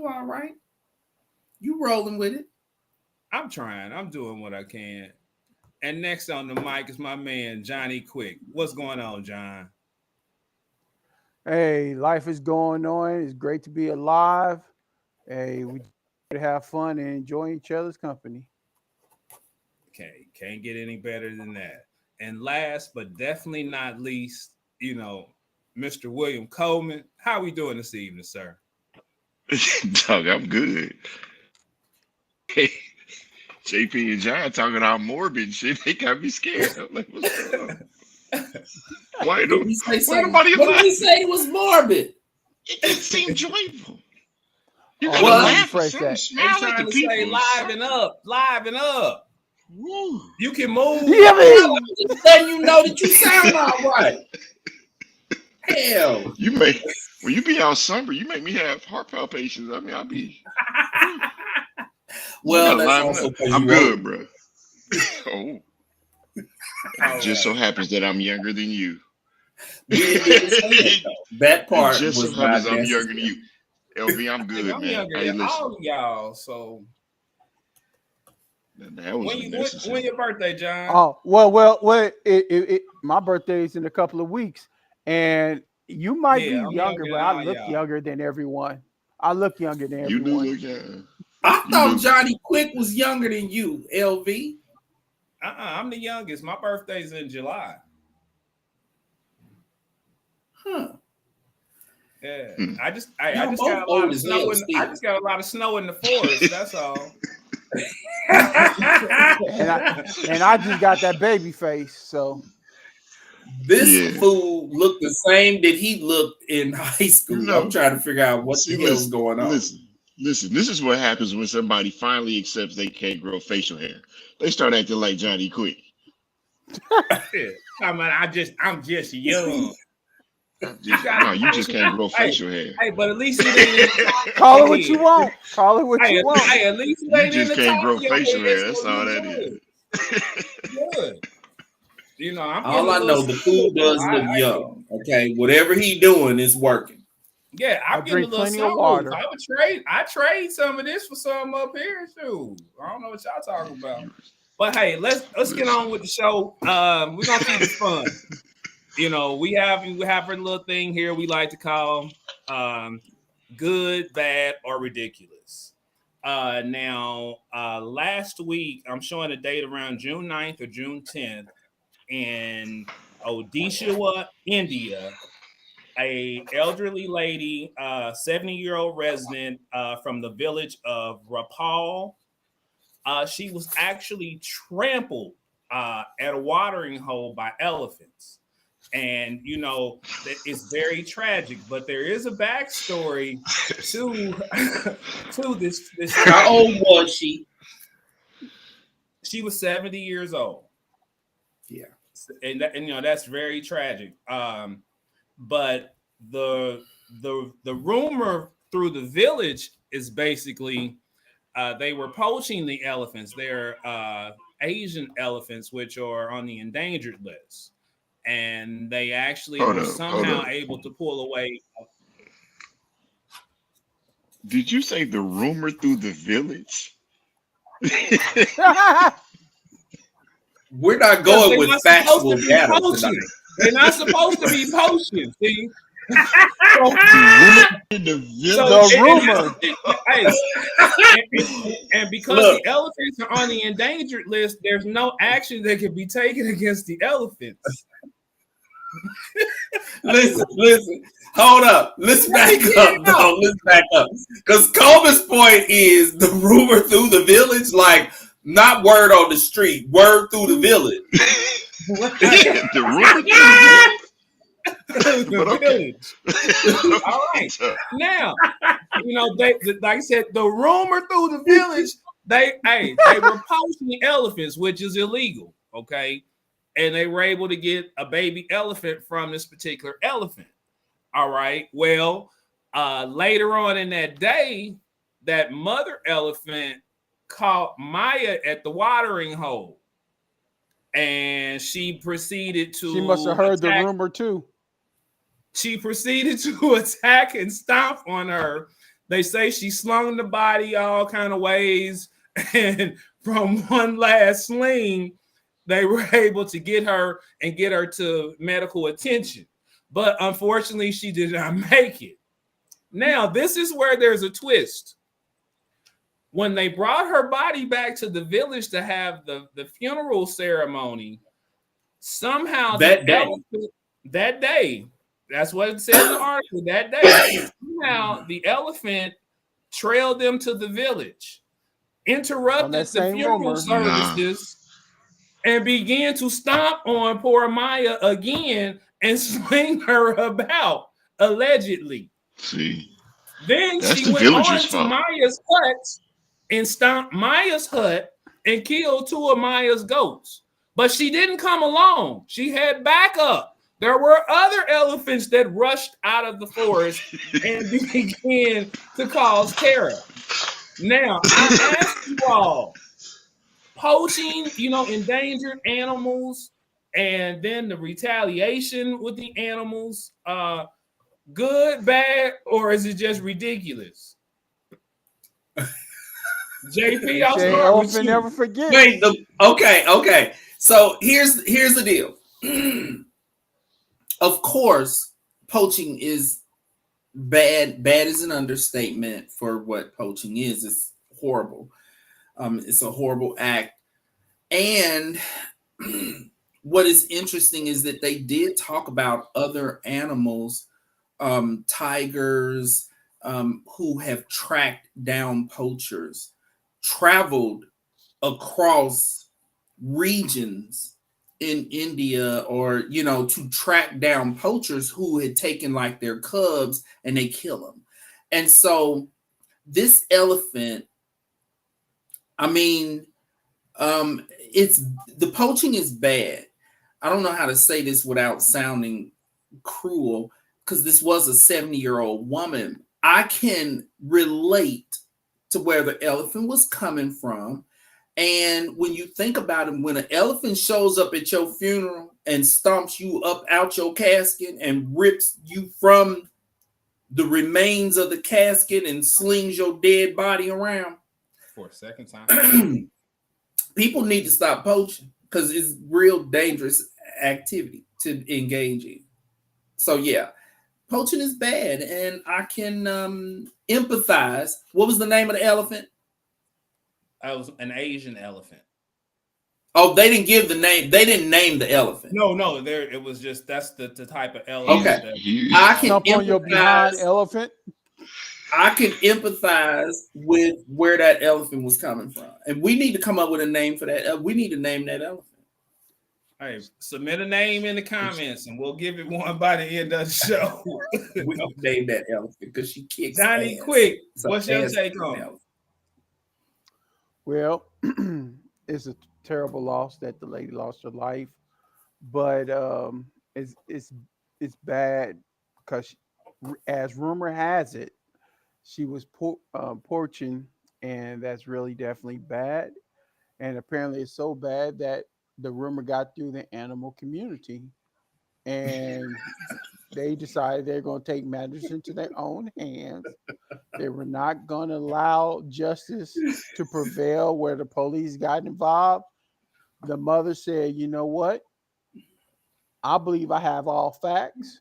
You all right? You rolling with it? I'm trying. I'm doing what I can. And next on the mic is my man Johnny Quick. What's going on, John? Hey, life is going on. It's great to be alive. Hey, we to have fun and enjoy each other's company. Okay, can't get any better than that. And last but definitely not least, Mr. William Coleman. How we doing this evening, sir? Dog, I'm good. Hey, JP and John talking all morbid shit. They got me scared. I'm like, what's going on? Why Did do we say why something? nobody What did laugh? we say? It was morbid. It didn't seem joyful. You Oh, gotta What? let me laugh or rephrase something. that. They Smile at trying the to say people. liven up. Woo. You can move. Yeah, No, I'm just letting you know that you sound all right. Hell. You make when you be out somber, you make me have heart palpitations. I mean, I'll be. You Well, gotta that's liven also up. because I'm you good, old. bro. Oh, All it just so right. happens that I'm younger than you. We didn't even say that It though. That part just so was happens not I'm younger than necessary. you. LV, I'm Nigga, good, I'm man. younger Hey, than listen, all of y'all. So that was when unnecessary. your birthday, John? Oh, well. My birthday is in a couple of weeks, and you might be Yeah, I'm younger, younger but than I all look y'all. younger than everyone. I look younger than You do everyone. look young. I You thought do. Johnny Quick was younger than you, LV. I'm the youngest. My birthday's in July. Huh. Yeah, Hmm. I Y'all just both got a lot old of as snow hell in I still. just got a lot of snow in the forest. That's all. And I just got that baby face. So This Yeah. fool looked the same that he looked in high You school. I'm know, trying to figure out what see, the hell's going on. listen. This is what happens when somebody finally accepts they can't grow facial hair. They start acting like Johnny Quick. Yeah. I'm just young. You got No, you just listen, can't grow hey, facial hair. hey, but at least it ain't in the top of call it your what you head. want. Call it what Hey, you want. hey, at least it You ain't in just the can't top grow of your facial head, hair. so That's all you that good. is. Good. I'm getting All a I little know, the fool snowball. does look young. Okay, whatever he doing is working. Yeah, I I'm getting a drink little plenty of sunroof. water. I trade some of this for some up here too. I don't know what y'all talking about. You But hey, let's get listen. on with the show. We're gonna keep it fun. We have a little thing here we like to call good, bad, or ridiculous. Now, last week I'm showing a date around June 9th or June 10th in Odisha, India. A elderly lady, 70-year-old resident from the village of Rapal. She was actually trampled at a watering hole by elephants. And it's very tragic, but there is a backstory to to this How old tragedy. was she? She was 70 years old, Yeah. and that's very tragic. But the rumor through the village is basically they were poaching the elephants. They're Asian elephants, which are on the endangered list, and they actually Hold were up, hold somehow up. able to pull away. Did you say the rumor through the village? We're not Because going they're with not supposed to factual be data poaching. tonight. They're not supposed to be poaching. See, so The rumor in the so The village. and that's rumor. the thing. Hey, and because the Look, elephants are on the endangered list, there's no action that can be taken against the elephants. listen. Hold up. Let's Let back me get it up, out. dog. Let's back up. Because Coleman's point is the rumor through the village, like not word on the street, word through the village. Right. The rumor through the village. But The okay. village. All right. So, Now, like I said, the rumor through the village, they were poaching elephants, which is illegal. Okay. And they were able to get a baby elephant from this particular elephant. All right. Well, later on in that day, that mother elephant caught Maya at the watering hole, and she proceeded She must have to heard the attack. rumor too. She proceeded to attack and stomp on her. They say she slung the body all kind of ways, and from one last sling, they were able to get her to medical attention. But unfortunately, she did not make it. Now, this is where there's a twist. When they brought her body back to the village to have the funeral ceremony, somehow that day, that's what it said in the article, that day, somehow the elephant trailed them to the village, interrupted the funeral services, and began to stomp on poor Maya again and swing her about, allegedly. See, then that's she the went on villagers' to fault. Maya's hut and stomped Maya's hut and killed 2 of Maya's goats. But she didn't come alone. She had backup. There were other elephants that rushed out of the forest and began to cause terror. Now, I ask you all, poaching, endangered animals, and then the retaliation with the animals, good, bad, or is it just ridiculous? JP, I'll start with you. Never forget. Wait, okay. So here's the deal. Of course, poaching is bad. Bad is an understatement for what poaching is. It's horrible. It's a horrible act. And what is interesting is that they did talk about other animals, tigers, who have tracked down poachers, traveled across regions in India, or to track down poachers who had taken like their cubs and they kill them. And so this elephant, I mean, it's the poaching is bad. I don't know how to say this without sounding cruel, because this was a 70-year-old woman. I can relate to where the elephant was coming from. And when you think about it, when an elephant shows up at your funeral and stomps you up out your casket and rips you from the remains of the casket and slings your dead body around for a second time, people need to stop poaching, because it's real dangerous activity to engage in. So yeah, poaching is bad, and I can empathize. What was the name of the elephant? It was an Asian elephant. Oh, they didn't give the name. They didn't name the elephant. No. There, it was just that's the type of elephant. Okay, I can Jump on your behind elephant. I can empathize with where that elephant was coming from, and we need to come up with a name for that. We need to name that elephant. Hey, submit a name in the comments, and we'll give it one by the end of the show. We gonna name that elephant because she kicks Johnny, ass. quick. So what's your take on it? Well, it's a terrible loss that the lady lost her life, but it's bad because, as rumor has it, she was poaching, and that's really definitely bad. And apparently, it's so bad that the rumor got through the animal community, and they decided they're going to take matters into their own hands. They were not going to allow justice to prevail where the police got involved. The mother said, "You know what? I believe I have all facts.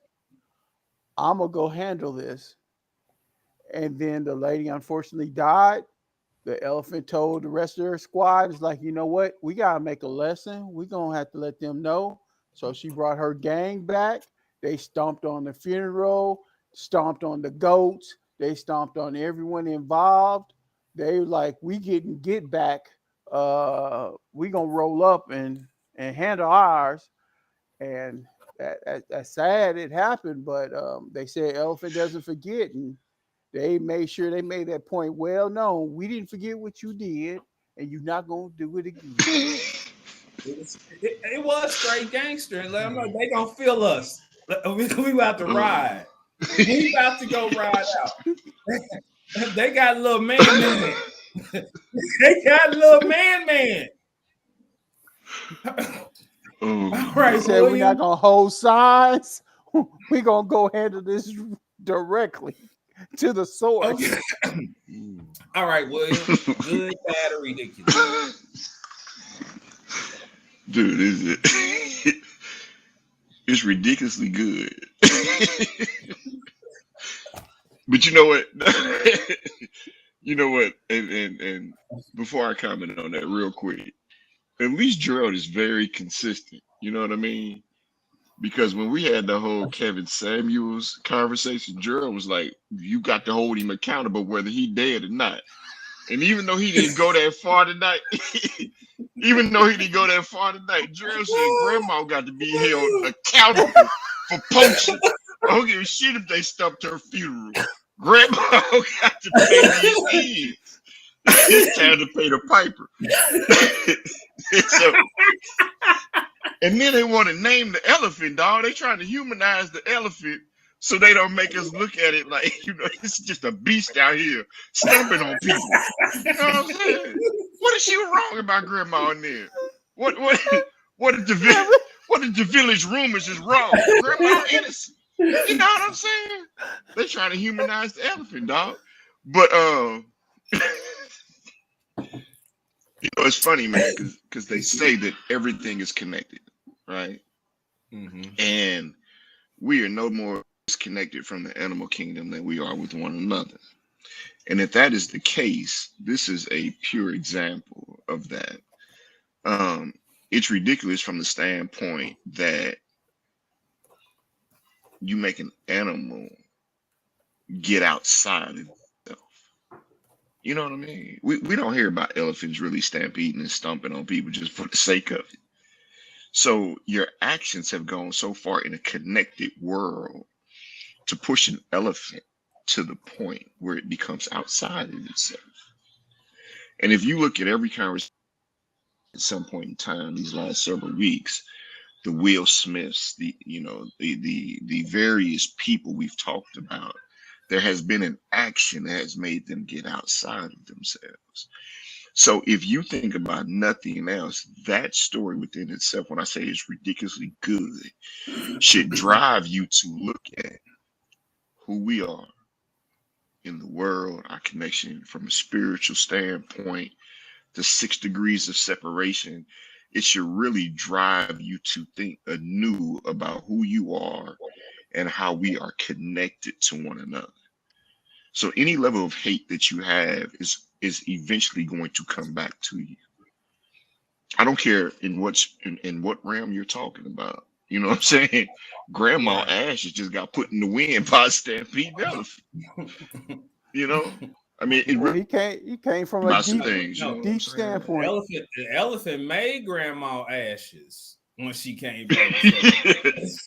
I'm going to go handle this." And then the lady unfortunately died. The elephant told the rest of her squad, "It's like, you know what? We got to make a lesson. We're going to have to let them know." So she brought her gang back. They stomped on the funeral, stomped on the goats. They stomped on everyone involved. They were like, "We get back. We going to roll up and handle ours." And that's sad it happened, but they said elephant doesn't forget. And they made sure they made that point well known. We didn't forget what you did, and you're not going to do it again. It was straight gangster, and let them know they gonna feel us. We about to ride. We about to go ride out. They got a little man. They got a little man. All right, they said we're not gonna hold signs. We're gonna go handle this directly. to the source. Okay. Mm. All right, William. Good, bad, or ridiculous? Dude, is it? It's ridiculously good. But you know what? You know what? And before I comment on that real quick, at least Gerald is very consistent. You know what I mean? Because when we had the whole Kevin Samuels conversation, Gerald was like, "You got to hold him accountable, whether he dead or not." And even though he didn't go that far tonight, Gerald said Grandma got to be held accountable for poaching. I don't give a shit if they stumped her funeral. Grandma got to pay these kids. It's time to pay the piper. So, and then they want to name the elephant, dog. They trying to humanize the elephant so they don't make us look at it like, it's just a beast out here stomping on people. You know what I'm saying? What is she wrong about Grandma in there? What if the village rumors is wrong? Grandma innocent. You know what I'm saying? They trying to humanize the elephant, dog. But it's funny, man, because they say that everything is connected, right? Mm-hmm. And we are no more disconnected from the animal kingdom than we are with one another. And if that is the case, this is a pure example of that. It's ridiculous from the standpoint that you make an animal get outside of itself. You know what I mean? We don't hear about elephants really stampeding and stomping on people just for the sake of it. So your actions have gone so far in a connected world to push an elephant to the point where it becomes outside of itself. And if you look at every conversation at some point in time these last several weeks, the Will Smiths, the various people we've talked about, there has been an action that has made them get outside of themselves. So if you think about nothing else, that story within itself, when I say it's ridiculously good, should drive you to look at who we are in the world, our connection from a spiritual standpoint, the 6 degrees of separation. It should really drive you to think anew about who you are and how we are connected to one another. So any level of hate that you have is eventually going to come back to you. I don't care in what realm you're talking about. You know what I'm saying? Grandma Yeah. ashes just got put in the wind by a stampede elephant. You know, I mean, it Well, really he came from a about some deep things. You know what I'm deep saying? standpoint. The elephant made Grandma ashes when she came back. So.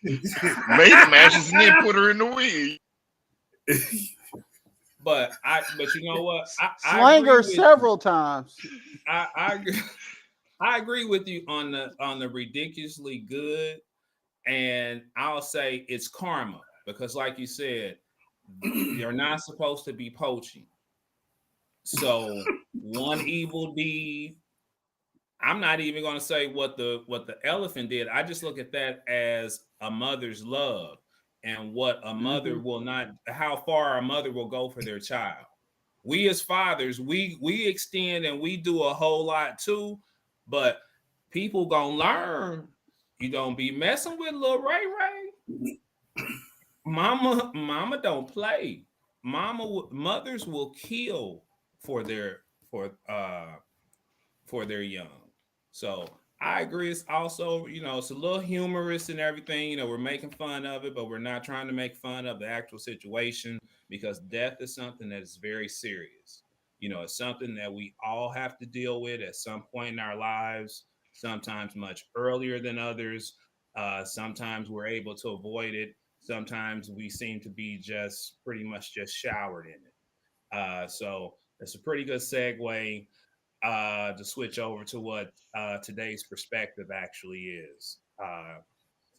Made them ashes and then put her in the wind. But you know what? I Slang agree her with you. several times. I agree with you on the ridiculously good, and I'll say it's karma because, like you said, you're not supposed to be poaching. So one evil deed. I'm not even going to say what the elephant did. I just look at that as a mother's love and what a mother will not, how far a mother will go for their child. We as fathers, we extend and we do a whole lot too, but people gonna learn. You don't be messing with little Ray Ray. Mama don't play. Mothers will kill for their for uh for their young. So I agree. It's also, it's a little humorous and everything. We're making fun of it, but we're not trying to make fun of the actual situation because death is something that is very serious. It's something that we all have to deal with at some point in our lives, sometimes much earlier than others. Sometimes we're able to avoid it. Sometimes we seem to be just pretty much just showered in it. So it's a pretty good segue to switch over to what today's perspective actually is.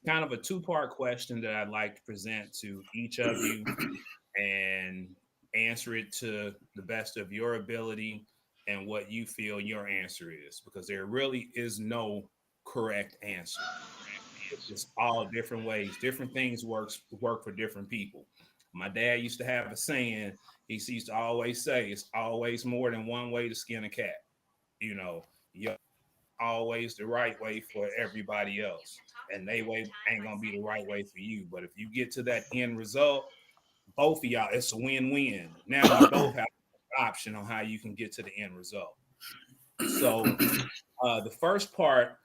Kind of a two-part question that I'd like to present to each of you and answer it to the best of your ability and what you feel your answer is, because there really is no correct answer. It's all different ways. Different things work for different people. My dad used to have a saying. He used to always say, "It's always more than one way to skin a cat." You know, you're always the right way for everybody else, and they way ain't gonna be the right way for you. But if you get to that end result, both of y'all, it's a win-win. Now you both have an option on how you can get to the end result. So the first part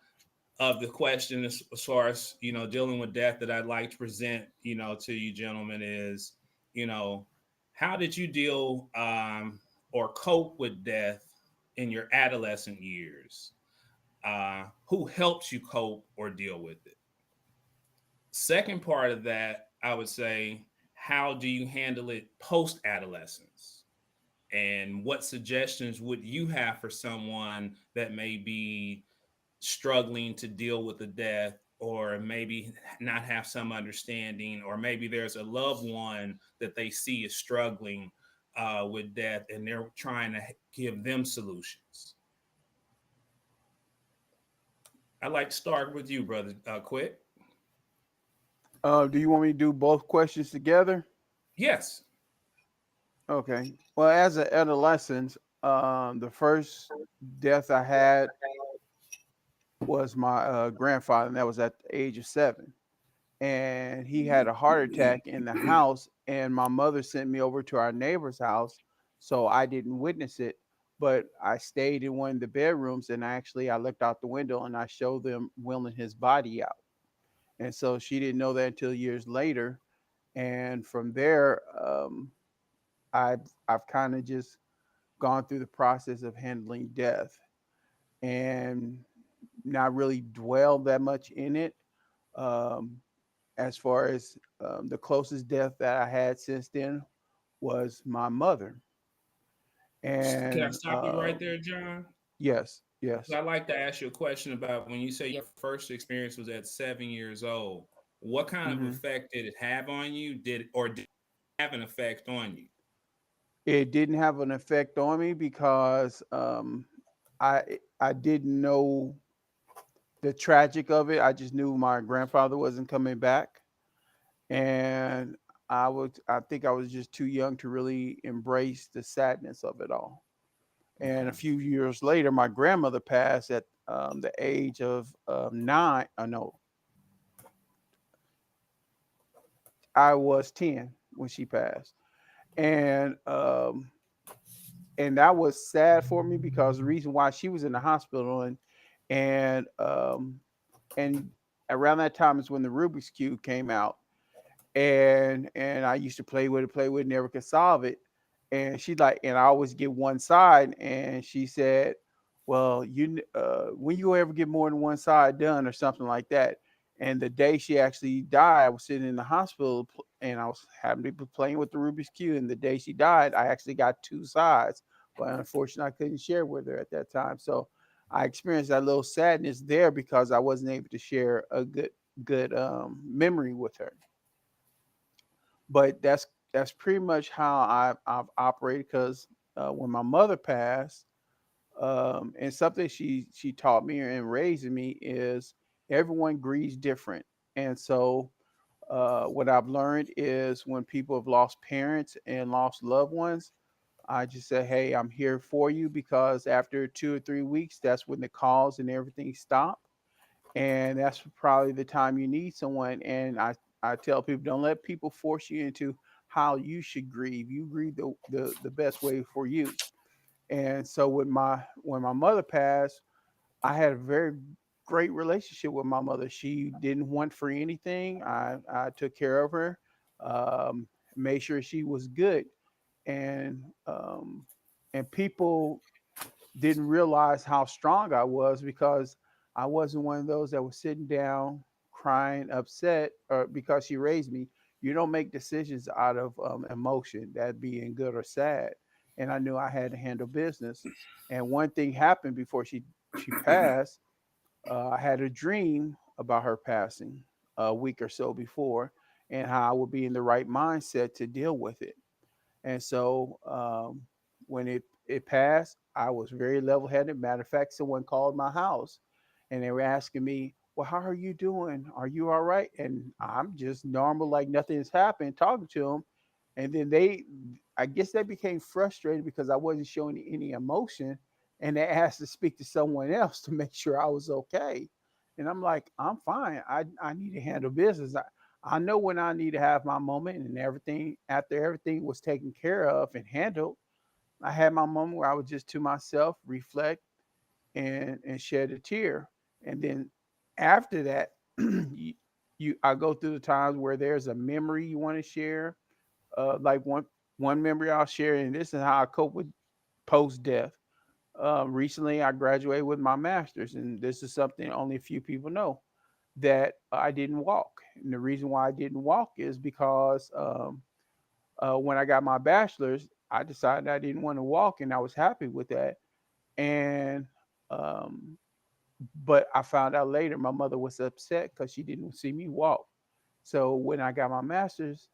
of the question, as far as dealing with death, that I'd like to present to you gentlemen is, you know how did you deal or cope with death in your adolescent years? Who helps you cope or deal with it? Second part of that, I would say, how do you handle it post adolescence? And what suggestions would you have for someone that may be struggling to deal with the death, or maybe not have some understanding, or maybe there's a loved one that they see is struggling with death and they're trying to give them solutions? I'd like to start with you, brother. Quick. Do you want me to do both questions together? Yes. Okay. Well, as an adolescent, the first death I had was my grandfather, and that was at the age of 7. And he had a heart attack in the house, and my mother sent me over to our neighbor's house, so I didn't witness it. But I stayed in one of the bedrooms, and I looked out the window and I showed them wheeling his body out. And so she didn't know that until years later. And from there, I've kind of just gone through the process of handling death and not really dwelled that much in it. Um, as far as the closest death that I had since then was my mother. Can I And stop you right there, John? yes, 'Cause yes. I'd like to ask you a question about when you say your first experience was at 7 years old. What kind of Hmm. effect did it have on you? Did it have an effect on you? It didn't have an effect on me because I didn't know the tragic of it. I just knew my grandfather wasn't coming back, and I think I was just too young to really embrace the sadness of it all. And a Okay. few years later, my grandmother passed at the age of 9. No, I was 10 when she passed, and that was sad for me because the reason why she was in the hospital, and and around that time is when the Rubik's cube came out, and I used to play with it, never could solve it. And she's like, and I always get one side, and she said, "Well, when you ever get more than one side done, or something like that." And the day she actually died, I was sitting in the hospital, and I was having to be playing with the Rubik's cube. And the day she died, I actually got two sides, but unfortunately, I couldn't share with her at that time. So I experienced that little sadness there because I wasn't able to share a good memory with her. But that's pretty much how I've operated. Because when my mother passed, and something she taught me and raising me is everyone grieves different. And so what I've learned is when people have lost parents and lost loved ones, I just say, hey, I'm here for you, because after 2 or 3 weeks, that's when the calls and everything stop, and that's probably the time you need someone. And I tell people, don't let people force you into how you should grieve. You grieve the best way for you. And so when my mother passed, I had a very great relationship with my mother. She didn't want for anything. I took care of her, um, made sure she was good, and people didn't realize how strong I was, because I wasn't one of those that was sitting down crying, upset, or because she raised me. You don't make decisions out of emotion, that being good or sad. And I knew I had to handle business. And one thing happened before she passed. I had a dream about her passing a week or so before, and how I would be in the right mindset to deal with it. And so when it passed, I was very level headed. Matter of fact, someone called my house and they were asking me, "Well, how are you doing? Are you all right?" And I'm just normal, like nothing has happened, talking to them. And then I guess they became frustrated because I wasn't showing any emotion, and they asked to speak to someone else to make sure I was okay. And I'm like, I'm fine. I need to handle business. I know when I need to have my moment, and everything, after everything was taken care of and handled, I had my moment where I was just to myself, reflect, and shed a tear. And then after that, I go through the times where there's a memory you want to share. Like one memory I'll share, and this is how I cope with post death. Recently, I graduated with my master's, and this is something only a few people know, that I didn't walk. And the reason why I didn't walk is because when I got my bachelor's, I decided I didn't want to walk, and I was happy with that. And um, but I found out later my mother was upset because she didn't see me walk. So when I got my master's,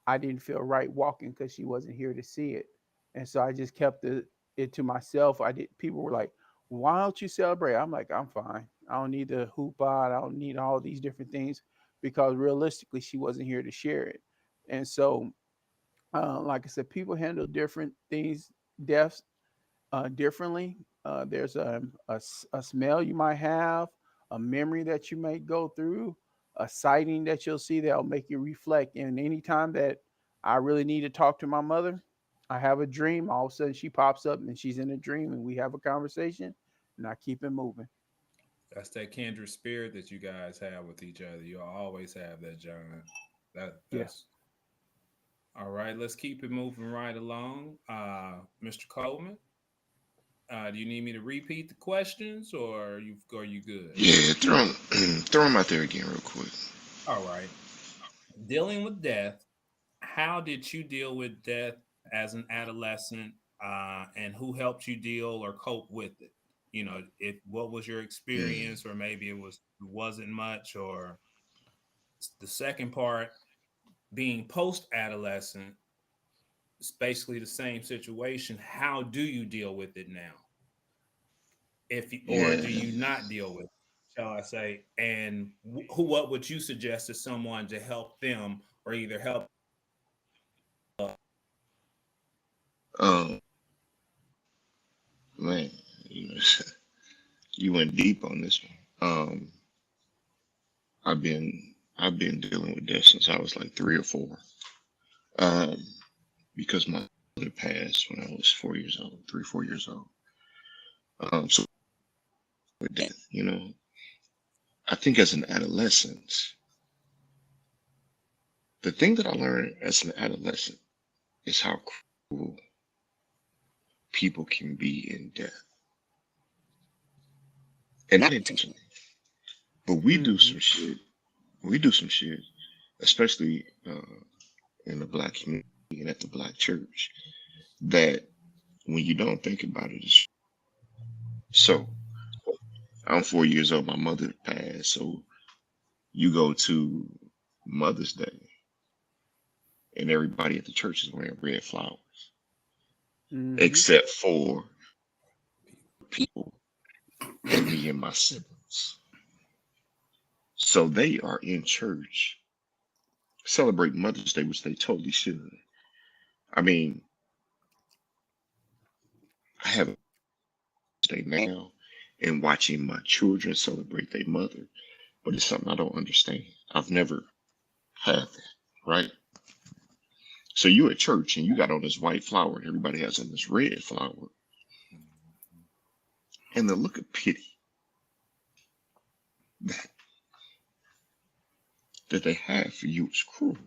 I didn't feel right walking because she wasn't here to see it. And so I just kept it to myself. I did. People were like, "Why don't you celebrate?" I'm like, "I'm fine. I don't need the hoopah. I don't need all these different things because realistically, she wasn't here to share it." And so, like I said, people handle different things, deaths, differently. There's a smell you might have, a memory that you may go through, a sighting that you'll see that'll make you reflect. And anytime that I really need to talk to my mother, I have a dream. All of a sudden, she pops up and she's in a dream, and we have a conversation, and I keep it moving. That's that kindred spirit that you guys have with each other. You'll always have that, John. Yeah. That's all right. Let's keep it moving right along. Mr. Coleman, do you need me to repeat the questions, or are you good? Yeah, throw 'em out there again real quick. All right. Dealing with death. How did you deal with death as an adolescent, and who helped you deal or cope with it? If what was your Mm, experience, or maybe it wasn't much, or the second part being post adolescent, it's basically the same situation. How do you deal with it now? If you, or do yeah. you not deal with it, shall I say? And what would you suggest to someone to help them, or either help? Um, man, you know, you went deep on this one. I've been dealing with death since I was like 3 or 4. Um, because my mother passed when I was 4 years old, 3, 4 years old. So with death, I think as an adolescent, the thing that I learned as an adolescent is how cruel people can be in death, and not intentionally, but we do Hmm. some shit. We do some shit, especially in the black community and at the black church, that when you don't think about it, is so. I'm 4 years old. My mother passed, so you go to Mother's Day, and everybody at the church is wearing red flowers, Hmm. except for people and me and my siblings. So they are in church celebrating Mother's Day, which they totally should. I mean, I have a Mother's Day now and watching my children celebrate their mother, but it's something I don't understand. I've never had that, right? So you at church and you got on this white flower and everybody has on this red flower, and the look of pity that, that they have for you is cruel.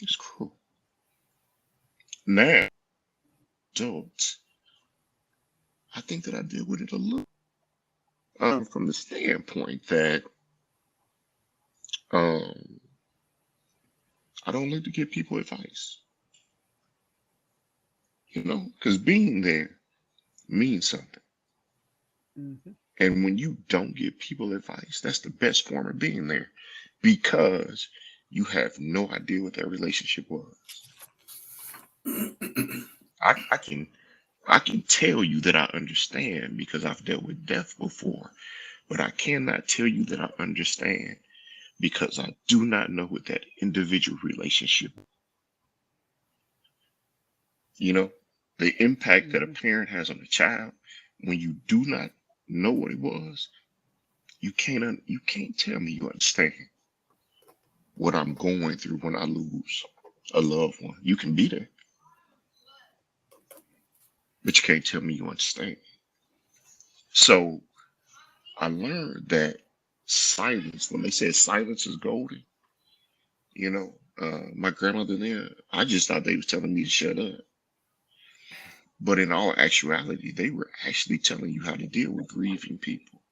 It's cruel. Now, adults, I think that I deal with it a little from the standpoint that um, I don't like to give people advice, because being there means something. Hmm. And when you don't give people advice, that's the best form of being there because you have no idea what that relationship was. I can tell you that I understand because I've dealt with death before, but I cannot tell you that I understand because I do not know what that individual relationship, you know, the impact that a Mm-hmm. parent has on a child when you do not know what it was. You can't tell me you understand what I'm going through when I lose a loved one. You can be there, but you can't tell me you understand. So I learned that silence, when they said silence is golden, my grandmother there, I just thought they was telling me to shut up. But in all actuality, they were actually telling you how to deal with grieving people.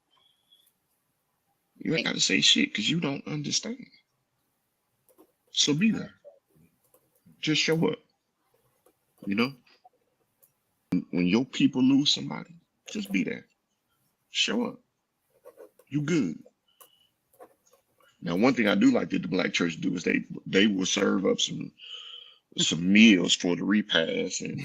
You ain't got to say shit because you don't understand. So be there. Just show up. You know, when your people lose somebody, just be there. Show up. You good. Now, one thing I do like that the black church do is they will serve up some meals for the repast, and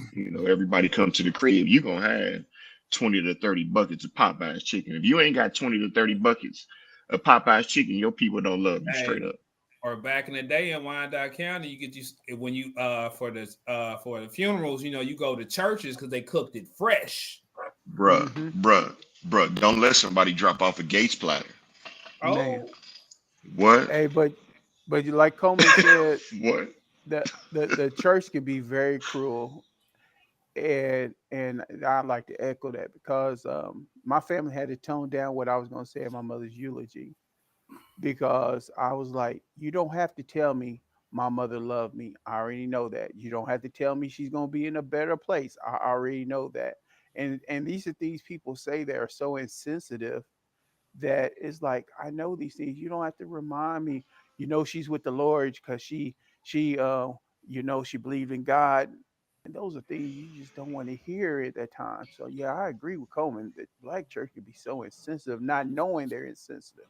everybody come to the crib. You gonna have 20 to 30 buckets of Popeye's chicken. If you ain't got 20 to 30 buckets of Popeye's chicken, your people don't love you straight Hey, up. or back in the day in Wyandotte County, you get when you for the funerals, you go to churches because they cooked it fresh. Bruh, Mm-hmm. bruh, bruh. Don't let somebody drop off a Gates platter. Man. Oh, What? Hey, but you like Coleman said, What? the church can be very cruel, and I'd like to echo that because my family had to tone down what I was going to say in my mother's eulogy because I was like, you don't have to tell me my mother loved me. I already know that. You don't have to tell me she's going to be in a better place. I already know that. And these are things people say that are so insensitive that it's like I know these things. You don't have to remind me. She's with the Lord because she believed in God, and those are things you just don't want to hear at that time. So yeah, I agree with Coleman that black church can be so insensitive, not knowing they're insensitive.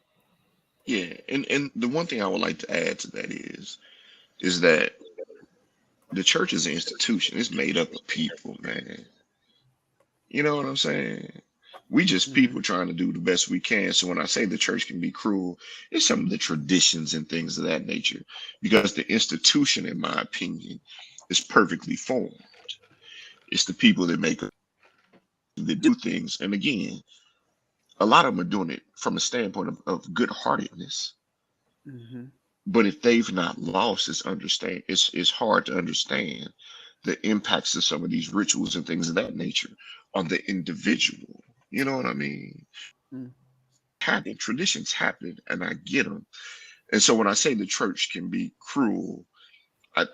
Yeah, and the one thing I would like to add to that is that the church is an institution. It's made up of people, man. You know what I'm saying? We just Hmm. people trying to do the best we can. So when I say the church can be cruel, it's some of the traditions and things of that nature. Because the institution, in my opinion, is perfectly formed. It's the people that make that do things. And again, a lot of them are doing it from a standpoint of good heartedness. Hmm. But if they've not lost it's hard to understand the impacts of some of these rituals and things of that nature on the individual. You know what I mean? Hmm. Traditions happen, and I get them. And so when I say the church can be cruel,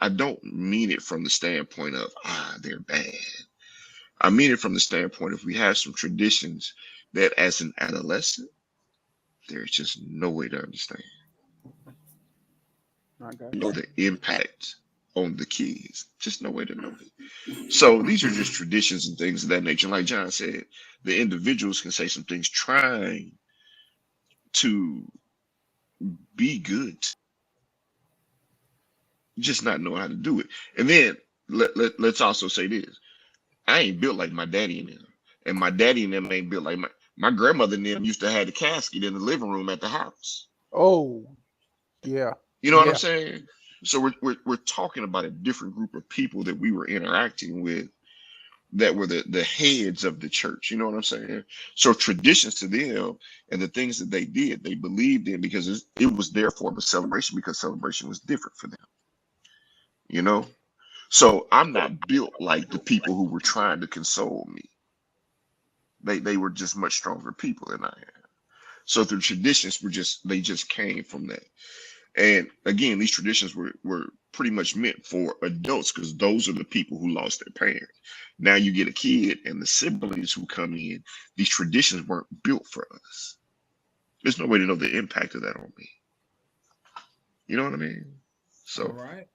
I don't mean it from the standpoint of they're bad. I mean it from the standpoint of we have some traditions that as an adolescent, there's just no way to understand. I got Know you. the impact on the kids. Just no way to know it. So these are just traditions and things of that nature. Like John said, the individuals can say some things trying to be good, just not know how to do it. And then let's also say this. I ain't built like my daddy and them. And my daddy and them ain't built like my grandmother and them used to have the casket in the living room at the house. Oh yeah, You know what I'm yeah. saying? So we're talking about a different group of people that we were interacting with that were the heads of the church. You know what I'm saying? So traditions to them and the things that they did, they believed in because it was their form of celebration because celebration was different for them. You know? So I'm not built like the people who were trying to console me. They were just much stronger people than I am. So the traditions they just came from that. And again, these traditions were pretty much meant for adults because those are the people who lost their parents. Now you get a kid and the siblings who come in, these traditions weren't built for us. There's no way to know the impact of that on me. You know what I mean? all So right.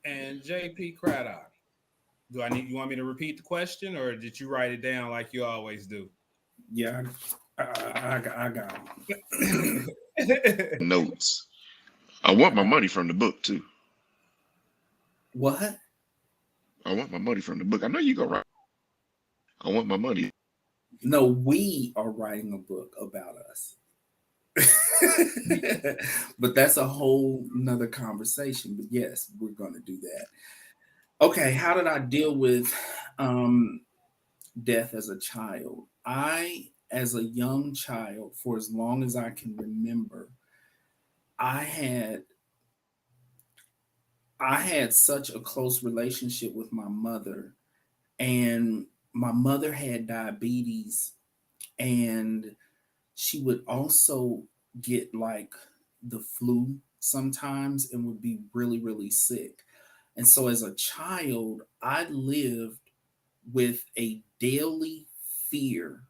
And JP Craddock, you want me to repeat the question, or did you write it down like you always do? Yeah, I got 'em. notes. I want my money from the book too. What? I want my money from the book. I know you go right. I want my money. No, we are writing a book about us. But that's a whole nother conversation. But yes, we're going to do that. Okay, how did I deal with um, death as a child? As a young child, for as long as I can remember, I had I had such a close relationship with my mother, and my mother had diabetes, and she would also get like the flu sometimes and would be really, really sick. And so as a child, I lived with a daily fear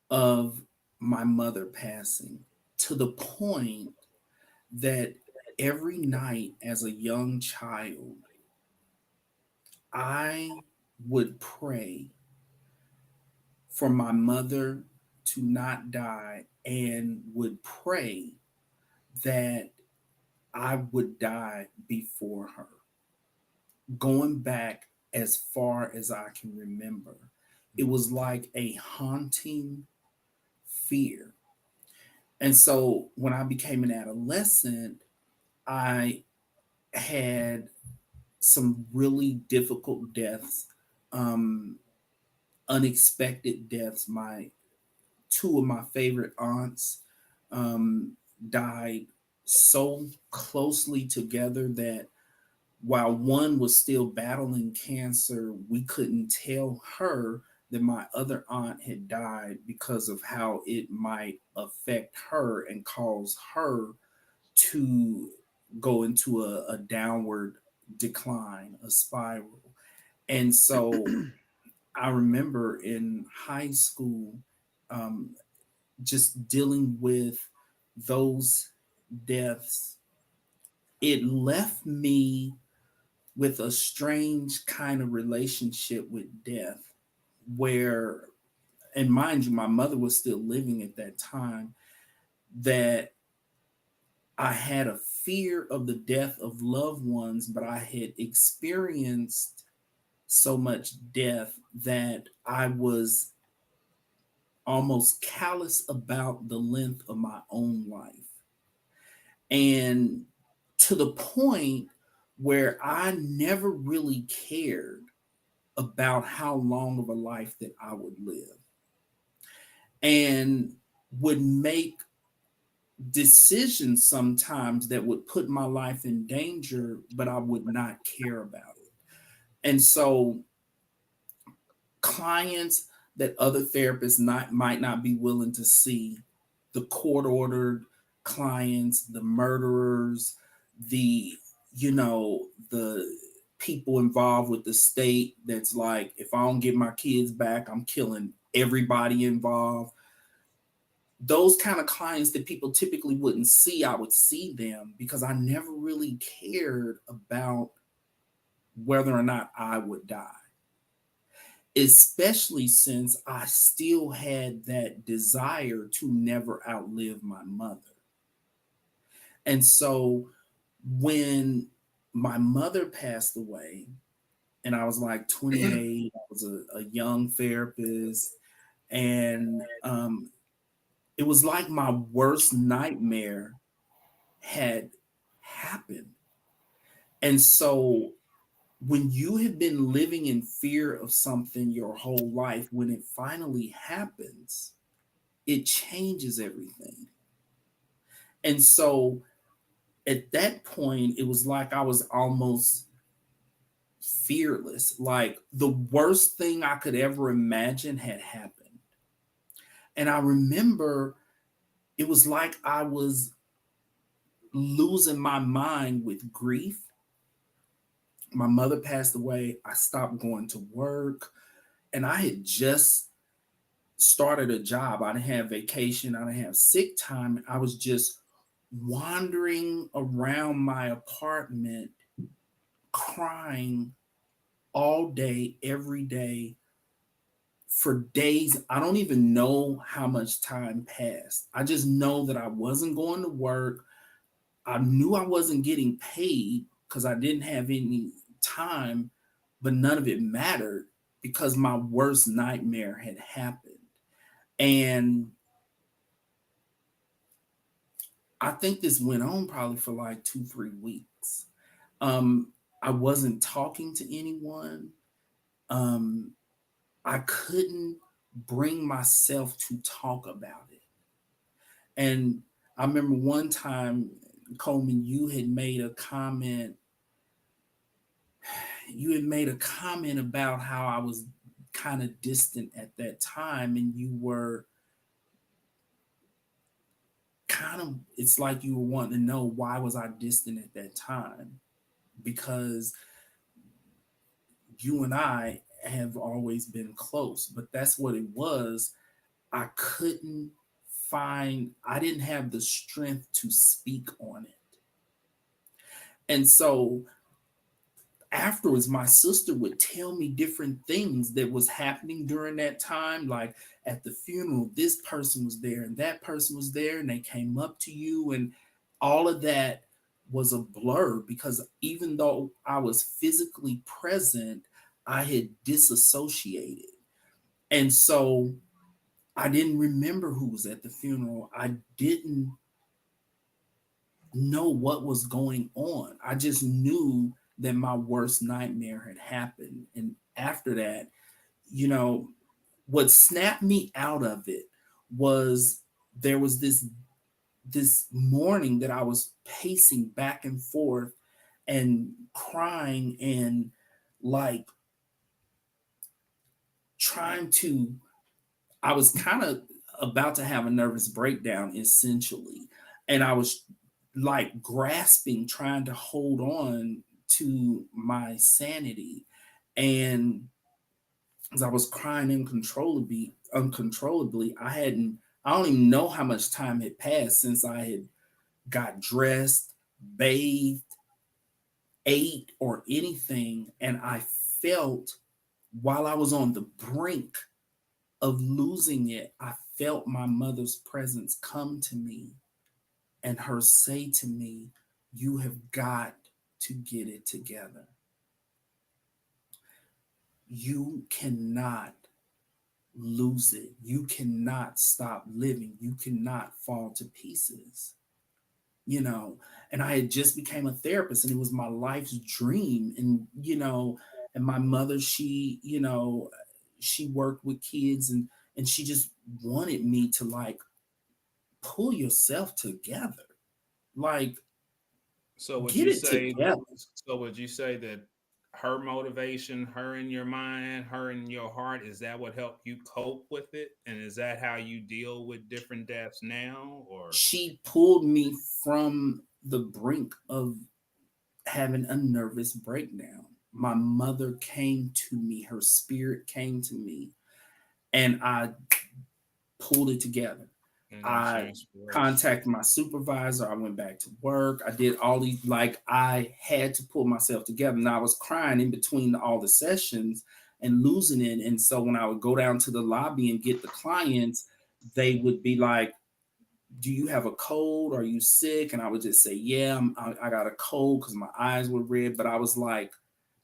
of my mother passing, to the point that every night as a young child, I would pray for my mother to not die and would pray that I would die before her, going back as far as I can remember. It was like a haunting fear. And so when I became an adolescent, I had some really difficult deaths, um, unexpected deaths. My two of my favorite aunts um, died so closely together that while one was still battling cancer, we couldn't tell her that my other aunt had died because of how it might affect her and cause her to go into a downward decline, a spiral. And so I remember in high school, um, just dealing with those deaths. It left me with a strange kind of relationship with death, where, and mind you, my mother was still living at that time, that I had a fear of the death of loved ones, but I had experienced so much death that I was almost callous about the length of my own life. And to the point where I never really cared about how long of a life that I would live, and would make decisions sometimes that would put my life in danger, but I would not care about it. And so clients that other therapists might not be willing to see, the court ordered clients, the murderers, the the people involved with the state that's like, if I don't get my kids back, I'm killing everybody involved. Those kind of clients that people typically wouldn't see, I would see them because I never really cared about whether or not I would die, especially since I still had that desire to never outlive my mother. And so when my mother passed away, and I was like 28, I was a young therapist, and it was like my worst nightmare had happened. And so when you have been living in fear of something your whole life, when it finally happens, it changes everything. And so at that point, it was like I was almost fearless. Like the worst thing I could ever imagine had happened. And I remember it was like I was losing my mind with grief. My mother passed away. I stopped going to work, and I had just started a job. I didn't have vacation, I didn't have sick time. I was just wandering around my apartment crying all day, every day for days. I don't even know how much time passed. I just know that I wasn't going to work. I knew I wasn't getting paid because I didn't have any time, but none of it mattered because my worst nightmare had happened. And I think this went on probably for like 2, 3 weeks. Um, I wasn't talking to anyone. Um, I couldn't bring myself to talk about it. And I remember one time, Coleman, you had made a comment about how I was kind of distant at that time, and you were kind of, it's like you were wanting to know why was I distant at that time, because you and I have always been close, but that's what it was. I couldn't I didn't have the strength to speak on it. And so afterwards, my sister would tell me different things that was happening during that time. Like at the funeral, this person was there and that person was there, and they came up to you, and all of that was a blur, because even though I was physically present, I had disassociated. And so I didn't remember who was at the funeral. I didn't know what was going on. I just knew that my worst nightmare had happened. And after that, you know, what snapped me out of it was there was this morning that I was pacing back and forth and crying and like trying to, I was kind of about to have a nervous breakdown essentially. And I was like grasping, trying to hold on to my sanity. And as I was crying uncontrollably, I don't even know how much time had passed since I had got dressed, bathed, ate, or anything. And I felt, while I was on the brink of losing it, I felt my mother's presence come to me and her say to me, "You have got to get it together. You cannot lose it. You cannot stop living. You cannot fall to pieces." You know, and I had just became a therapist, and it was my life's dream. And, and my mother, she worked with kids, and she just wanted me to like pull yourself together. Like, So would get you it say together. so would you say that her motivation, her in your mind, her in your heart, is that what helped you cope with it? And is that how you deal with different deaths now? Or She pulled me from the brink of having a nervous breakdown. My mother came to me, her spirit came to me, and I pulled it together. and that's your I inspiration? contacted my supervisor. I went back to work. I did all these, like, I had to pull myself together. And I was crying in between all the sessions and losing it. And so when I would go down to the lobby and get the clients, they would be like, "Do you have a cold? Are you sick?" And I would just say, "Yeah, I got a cold," because my eyes were red. But I was like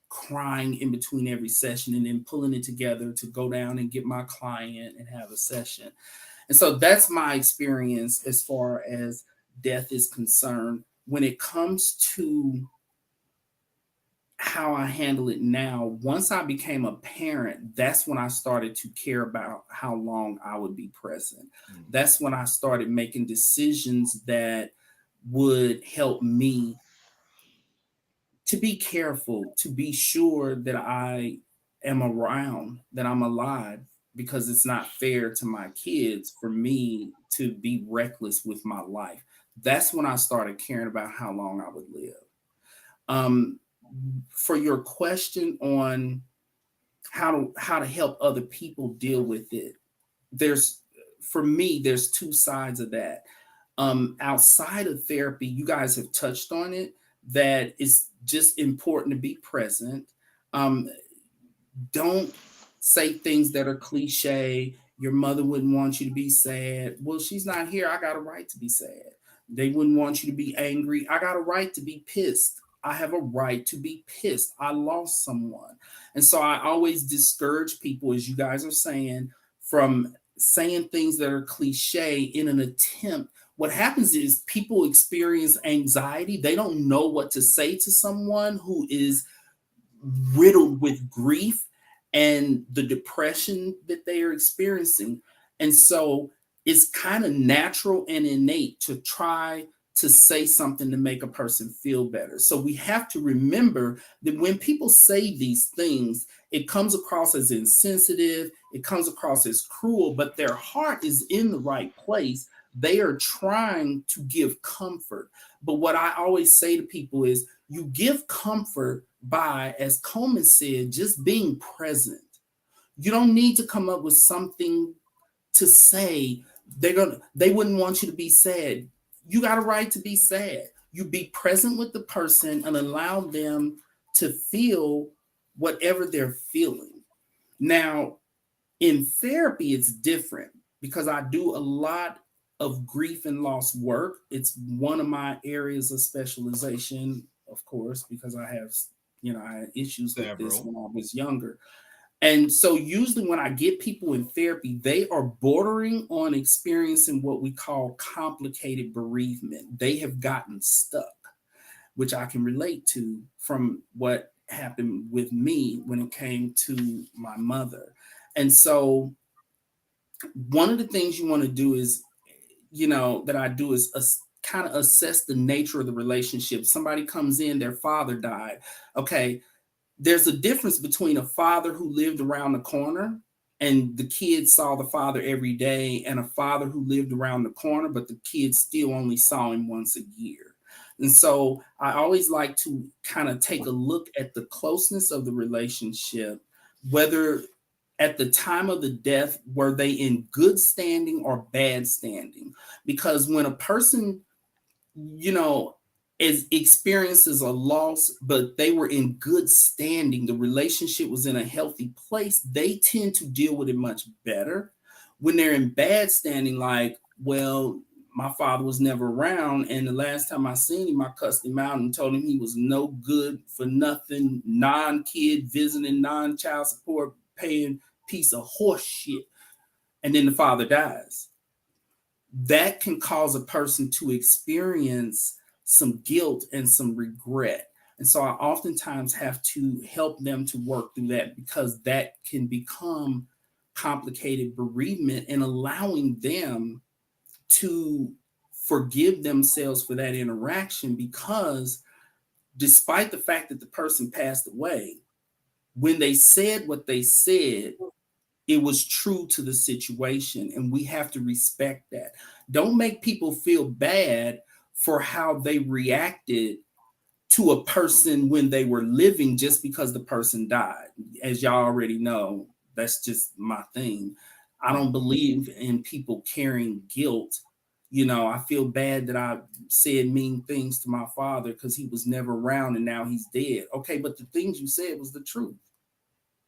crying in between every session and then pulling it together to go down and get my client and have a session. And so that's my experience as far as death is concerned. When it comes to how I handle it now, once I became a parent, that's when I started to care about how long I would be present. Mm. That's when I started making decisions that would help me to be careful, to be sure that I am around, that I'm alive, because it's not fair to my kids for me to be reckless with my life. That's when I started caring about how long I would live. Um, for your question on how to help other people deal with it, there's for me, there's two sides of that. Outside of therapy, you guys have touched on it, that it's just important to be present. Um, don't say things that are cliche. Your mother wouldn't want you to be sad. Well, she's not here. I got a right to be sad. They wouldn't want you to be angry. I got a right to be pissed. I have a right to be pissed. I lost someone. And so I always discourage people, as you guys are saying, from saying things that are cliche in an attempt what happens is people experience anxiety. They don't know what to say to someone who is riddled with grief and the depression that they are experiencing. And so it's kind of natural and innate to try to say something to make a person feel better. So we have to remember that when people say these things, it comes across as insensitive, it comes across as cruel, but their heart is in the right place. They are trying to give comfort. But what I always say to people is, you give comfort by, as Coleman said, just being present. You don't need to come up with something to say. They wouldn't want you to be sad. You got a right to be sad. You be present with the person and allow them to feel whatever they're feeling. Now, in therapy, it's different because I do a lot of grief and loss work. It's one of my areas of specialization, of course, because I had issues with this Several. when I was younger. And so usually when I get people in therapy, they are bordering on experiencing what we call complicated bereavement. They have gotten stuck, which I can relate to from what happened with me when it came to my mother. And so one of the things you want to do is, that I do is kind of assess the nature of the relationship. Somebody comes in, their father died. Okay, there's a difference between a father who lived around the corner and the kids saw the father every day, and a father who lived around the corner, but the kids still only saw him once a year. And so I always like to kind of take a look at the closeness of the relationship, whether at the time of the death, were they in good standing or bad standing? Because when a person, you know, experiences a loss, but they were in good standing, the relationship was in a healthy place, they tend to deal with it much better. When they're in bad standing, like, well, my father was never around, and the last time I seen him, I cussed him out and told him he was no good for nothing, non-kid visiting, non-child support paying piece of horse shit. And then the father dies. That can cause a person to experience some guilt and some regret. And so I oftentimes have to help them to work through that, because that can become complicated bereavement, and allowing them to forgive themselves for that interaction, because despite the fact that the person passed away, when they said what they said, it was true to the situation, and we have to respect that. Don't make people feel bad for how they reacted to a person when they were living just because the person died. As y'all already know, that's just my thing. I don't believe in people carrying guilt. I feel bad that I said mean things to my father because he was never around and now he's dead. Okay, but the things you said was the truth.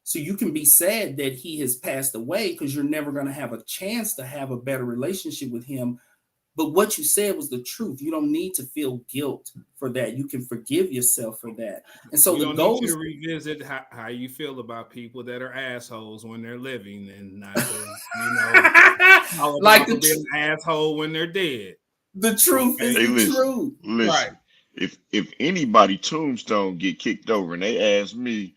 So you can be sad that he has passed away because you're never going to have a chance to have a better relationship with him. But what you said was the truth. You don't need to feel guilt for that. You can forgive yourself for that. And so We the don't need goal you to is revisit how you feel about people that are assholes when they're living, and not to, call them like out for being an asshole when they're dead. the truth is Okay? Hey, the listen, truth. Right. listen. If anybody tombstone get kicked over and they ask me,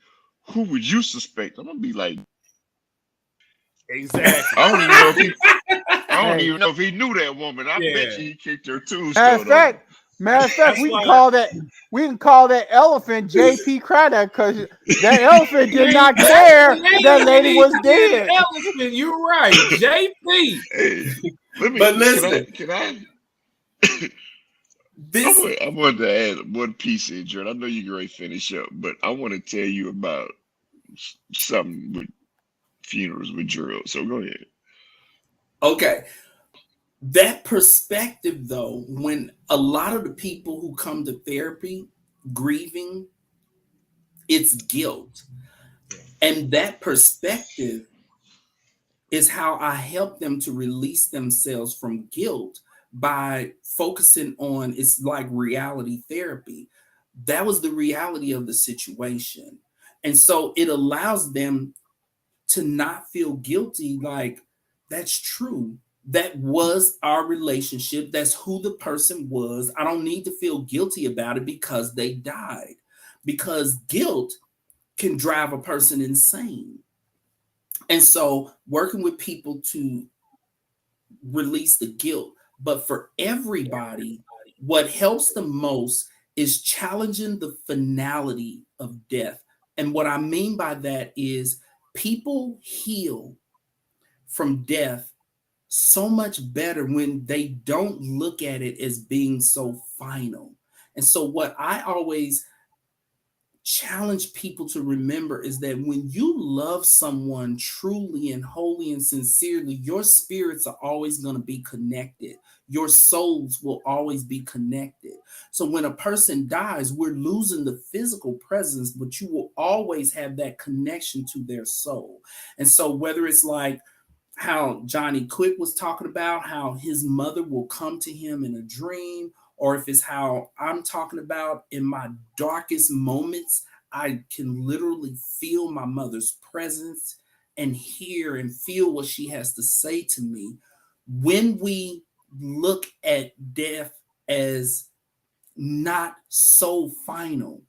who would you suspect? I'm gonna be like, Exactly. I don't even know if he I don't Hey, even know if he knew that woman. I bet Yeah. you he kicked her matter of tombstone over. fact, matter of fact, That's we can why call that elephant JP Craddock, because that elephant did name not care actually ain't that even lady need was to be an dead. elephant. You're right. JP. Hey, let me But listen, can I this I wanted to add one piece in, Jordan. I know you're ready to finish up, but I want to tell you about something with funerals with Drill. So go ahead. okay. That perspective, though, when a lot of the people who come to therapy grieving, it's guilt. And that perspective is how I help them to release themselves from guilt by focusing on, it's like reality therapy. That was the reality of the situation. And so it allows them to not feel guilty, like, that's true. That was our relationship. That's who the person was. I don't need to feel guilty about it because they died. Because guilt can drive a person insane. And so working with people to release the guilt. But for everybody, what helps the most is challenging the finality of death. And what I mean by that is people heal from death so much better when they don't look at it as being so final. And so what I always challenge people to remember is that when you love someone truly and wholly and sincerely, your spirits are always going to be connected. Your souls will always be connected. So when a person dies, we're losing the physical presence, but you will always have that connection to their soul. And so whether it's like how Johnny Quick was talking about, how his mother will come to him in a dream, or if it's how I'm talking about in my darkest moments, I can literally feel my mother's presence and hear and feel what she has to say to me. When we look at death as not so final,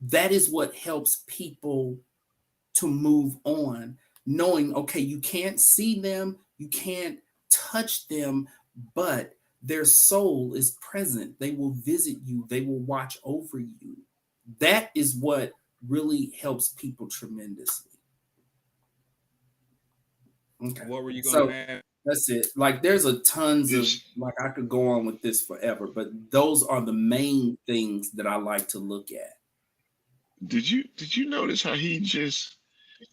that is what helps people to move on, knowing, okay, you can't see them, you can't touch them, but their soul is present. They will visit you. They will watch over you. That is what really helps people tremendously. Okay. What were you going to add? That's it. Like there's a tons of, like I could go on with this forever, but those are the main things that I like to look at. Did you notice how he just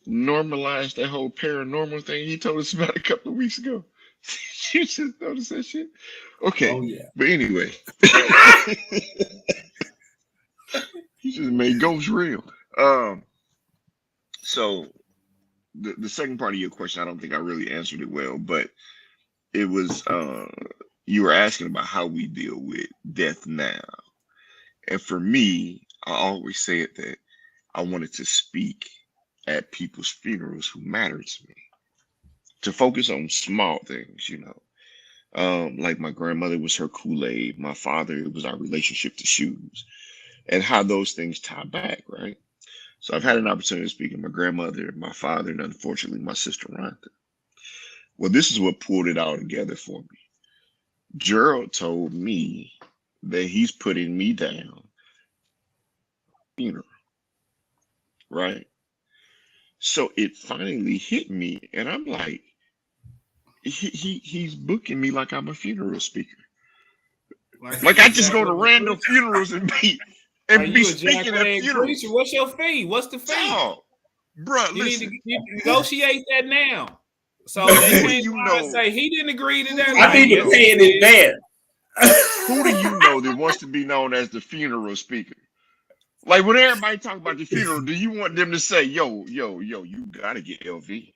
normalized that whole paranormal thing he told us about a couple of weeks ago? You just noticed that shit? Okay. Oh yeah. But anyway. He just made ghosts real. So the second part of your question, I don't think I really answered it well, but it was you were asking about how we deal with death now. And for me, I always said that I wanted to speak at people's funerals who matter to me, to focus on small things, you know. Like my grandmother was her Kool-Aid, my father, it was our relationship to shoes, and how those things tie back, right? So I've had an opportunity to speak to my grandmother, my father, and unfortunately my sister Rhonda. Well, this is what pulled it all together for me. Gerald told me that he's putting me down, funeral, right? So it finally hit me, and I'm like, he's booking me like I'm a funeral speaker. Like I just go to random funerals and be speaking at funerals. What's your fee? What's the fee? Oh, bro, you listen. need to negotiate that now. So they can't say he didn't agree to that. I need to pay in advance. Who do you know that wants to be known as the funeral speaker? Like when everybody talk about the funeral, do you want them to say, yo, you gotta get LV?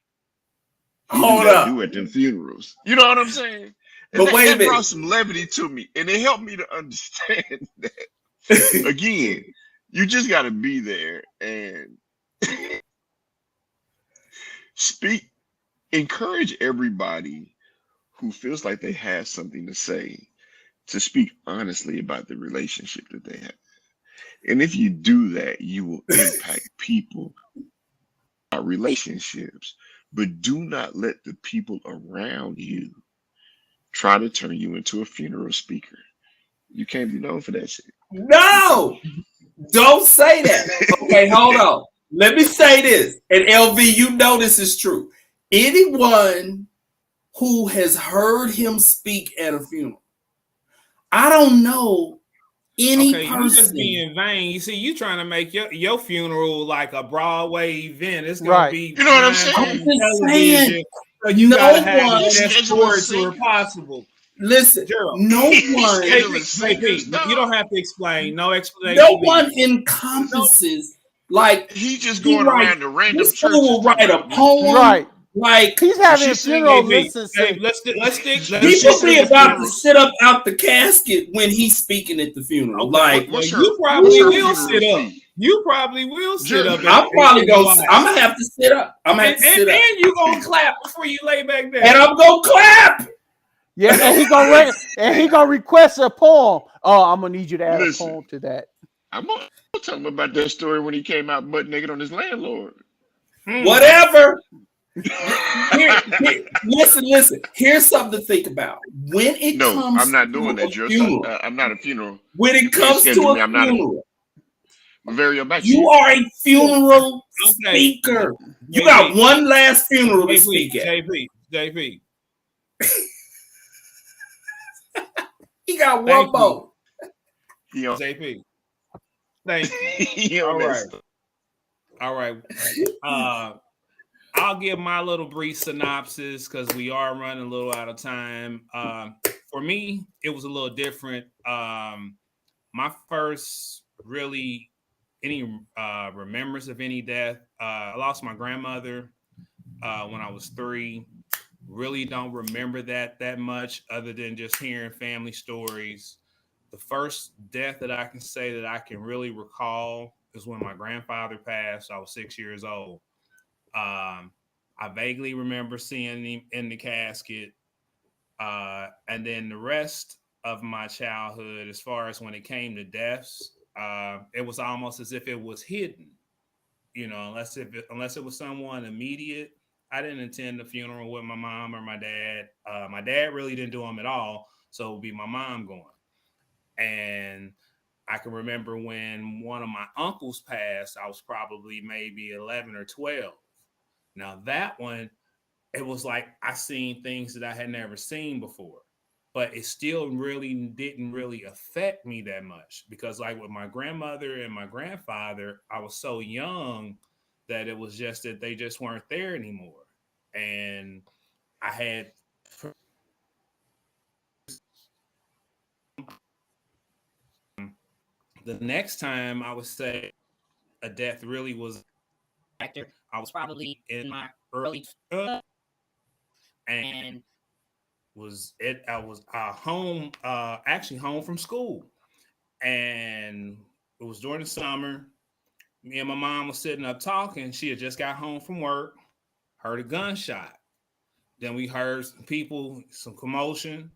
Hold up. Do at them funerals. You know what I'm saying? And but wait a minute. That brought some levity to me, and it helped me to understand that. Again, you just got to be there and speak, encourage everybody who feels like they have something to say to speak honestly about the relationship that they have. And if you do that, you will impact people, relationships, but do not let the people around you try to turn you into a funeral speaker. You can't be known for that shit. No, don't say that. Okay, hold on. Let me say this. And LV, you know this is true. Anyone who has heard him speak at a funeral, I don't know any person. You just being vain. You see, you trying to make your funeral like a Broadway event. It's gonna Right. be, you know what I'm saying? I'm just saying, so you gotta have one- the best stories who are possible. Listen, Gerald. no one, you don't have to explain. No explanation. no one encompasses like He just going around to random this fool churches. will write a poem, Right. like He's having a She funeral. said, Listen, Let's stick. people be about to sit up out the casket when he's speaking at the funeral. Okay, like what's her- you probably what's her will funeral sit up. fee? You probably will sit up. I'm probably gonna. I'm gonna have to sit up. I'm gonna have to sit up, and you gonna clap before you lay back down. and I'm gonna clap. Yeah, and he gonna request a poem. Oh, I'm gonna need you to add a Listen, poem to that. I'm gonna tell him about that story when he came out butt naked on his landlord. Whatever. Listen. Here's something to think about. When it No, I'm comes not to doing that, a Just. funeral, I'm not a funeral. when You it can't comes to schedule me. a I'm not a funeral, very about you you. are a funeral Okay, speaker. You got JP, one last funeral to JP, speak at. JP. He got Thank one you, more. He on, JP. Thank you. he All on that right, stuff. all right. I'll give my little brief synopsis because we are running a little out of time. For me, it was a little different. My first really any remembrance of any death. I lost my grandmother when I was 3. Really don't remember that much, other than just hearing family stories. The first death that I can say that I can really recall is when my grandfather passed. I was 6 years old. I vaguely remember seeing him in the casket. And then the rest of my childhood, as far as when it came to deaths, it was almost as if it was hidden. Unless it was someone immediate. I didn't attend the funeral with my mom or my dad. My dad really didn't do them at all, so it would be my mom going. And I can remember when one of my uncles passed. I was probably maybe 11 or 12. Now that one, it was like I seen things that I had never seen before, but it still really didn't really affect me that much because, like with my grandmother and my grandfather, I was so young that it was just that they just weren't there anymore, and I had the next time I would say a death really was actor. I was probably in my early and was it I was home actually home from school, and it was during the summer. Me and my mom was sitting up talking. She had just got home from work, heard a gunshot. Then we heard some people, some commotion.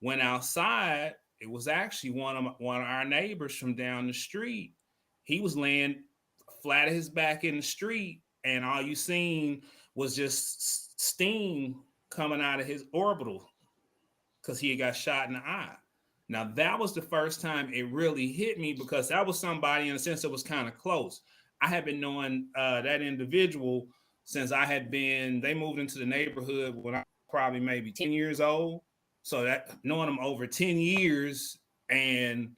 Went outside. It was actually one of our neighbors from down the street. He was laying flat at his back in the street, and all you seen was just steam coming out of his orbital because he had got shot in the eye. Now that was the first time it really hit me because that was somebody in a sense that was kind of close. I had been knowing that individual since I had been. They moved into the neighborhood when I was probably maybe 10 years old. So that knowing them over 10 years, and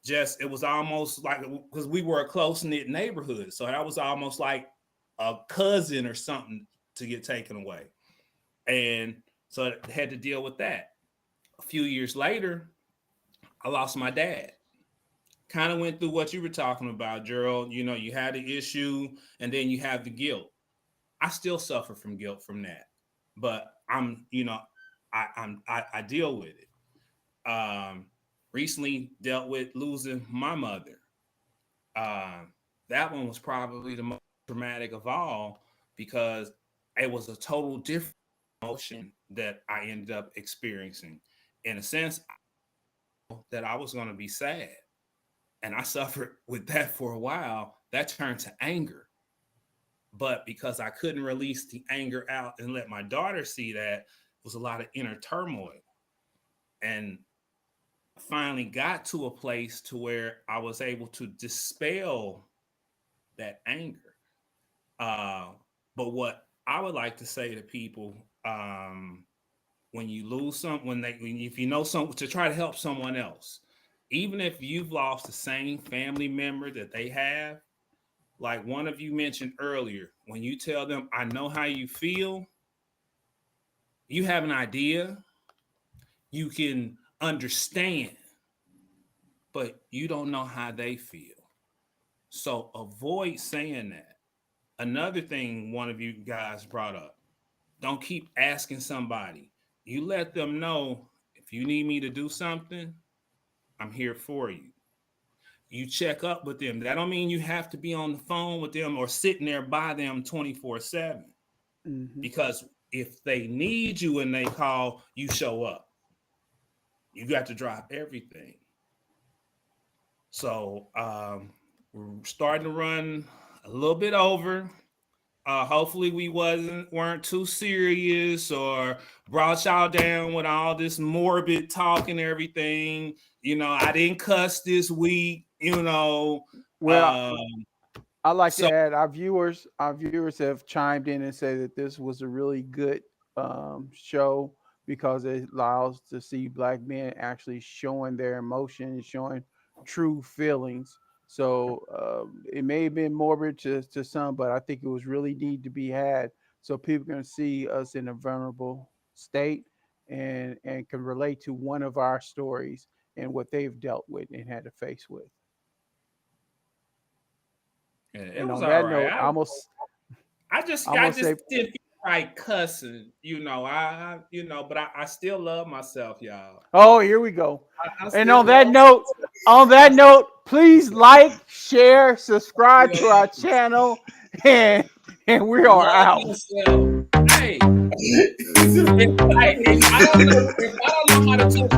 just it was almost like because we were a close knit neighborhood, so that was almost like a cousin or something to get taken away, and so I had to deal with that. A few years later, I lost my dad. Kind of went through what you were talking about, Gerald. You had the issue and then you have the guilt. I still suffer from guilt from that, but I deal with it. Recently dealt with losing my mother. Um, that one was probably the most traumatic of all because it was a total different emotion that I ended up experiencing. In a sense, that I was going to be sad. And I suffered with that for a while. That turned to anger. But because I couldn't release the anger out and let my daughter see that, it was a lot of inner turmoil. And finally got to a place to where I was able to dispel that anger. Uh, but what I would like to say to people, when you lose if you know something to try to help someone else, even if you've lost the same family member that they have, like one of you mentioned earlier, when you tell them, I know how you feel, you have an idea, you can understand, but you don't know how they feel. So avoid saying that. Another thing one of you guys brought up, don't keep asking somebody. You let them know if you need me to do something, I'm here for you. You check up with them. That don't mean you have to be on the phone with them or sitting there by them 24/7. Mm-hmm. Because if they need you and they call, you show up. you got to drop everything. So we're starting to run a little bit over. Hopefully we weren't too serious or brought y'all down with all this morbid talk and everything. I didn't cuss this week. Well, I like So to add our viewers have chimed in and said that this was a really good show because it allows to see black men actually showing their emotions, showing true feelings. So it may have been morbid to some, but I think it was really need to be had so people can see us in a vulnerable state and can relate to one of our stories and what they've dealt with and had to face with. yeah, it And was on all that right. note, I just say, didn't feel right cussing. But I still love myself, y'all. oh, here we go. I And still love on that myself. note, please like, share, subscribe to our I channel, and we are love out. myself. Hey, if I don't know how to touch